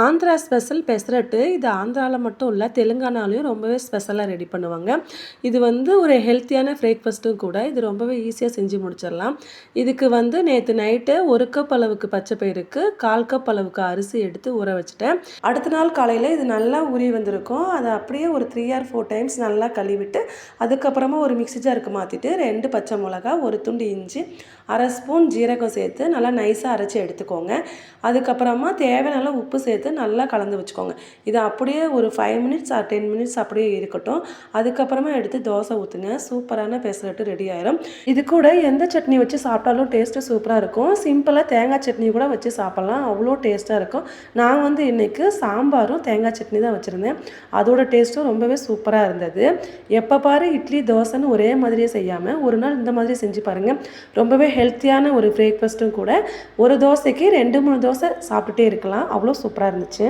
Andhra special pesarattu. இது ஆந்திரால மட்டும் இல்ல, தெலுங்கானாலயும் ரொம்பவே ஸ்பெஷலா ரெடி பண்ணுவாங்க. இது வந்து ஒரு ஹெல்த்தியான பிரேக்ஃபாஸ்ட்டும் கூட. இது ரொம்பவே ஈஸியா செஞ்சு முடிச்சிடலாம். இதுக்கு வந்து நேத்து நைட்டு 1 கப் அளவுக்கு பச்சை பயிறுக்கு 1/4 கப் அளவுக்கு அரிசி எடுத்து ஊற வச்சுட்டேன். அடுத்த நாள் காலையில இது நல்லா ஊறி வந்திருக்கும். அதை அப்படியே ஒரு 3 ஆர் 4 டைம்ஸ் நல்லா கழுவிட்டு, அதுக்கப்புறமா ஒரு மிக்ஸி ஜாருக்கு மாத்திட்டு 2 பச்சை மிளகா, 1 துண்டு இஞ்சி, 1/2 ஸ்பூன் ஜீரகம் சேர்த்து நல்லா நைஸா அரைச்சு எடுத்துக்கோங்க. அதுக்கப்புறமா தேவையான அளவு உப்பு சேர்த்து நல்லா கலந்து வச்சுக்கோங்க. இது அப்படியே ஒரு 5 மினிட்ஸ் ஆர் 10 மினிட்ஸ் அப்படியே இருக்கட்டும். அதுக்கப்புறமா எடுத்து தோசை ஊற்றுங்க. சூப்பரான பெசரட்டு ரெடி ஆயிரும். இது கூட எந்த சட்னி வச்சு சாப்பிட்டாலும் டேஸ்ட்டு சூப்பராக இருக்கும். சிம்பிளாக தேங்காய் சட்னி கூட வச்சு சாப்பிட்லாம். அவ்வளோ டேஸ்ட்டாக இருக்கும். நான் வந்து இன்றைக்கி சாம்பாரும் தேங்காய் சட்னி தான் வச்சுருந்தேன். அதோட டேஸ்ட்டும் ரொம்பவே சூப்பராக இருந்தது. எப்போ பாரு இட்லி தோசைன்னு ஒரே மாதிரியே செய்யாமல் ஒரு நாள் இந்த மாதிரி செஞ்சு பாருங்கள். ரொம்பவே ஹெல்த்தியான ஒரு பிரேக்ஃபாஸ்ட்டும் கூட. ஒரு தோசைக்கு 2-3 தோசை சாப்பிட்டுட்டே இருக்கலாம். அவ்வளோ சூப்பராக இருந்துச்சு.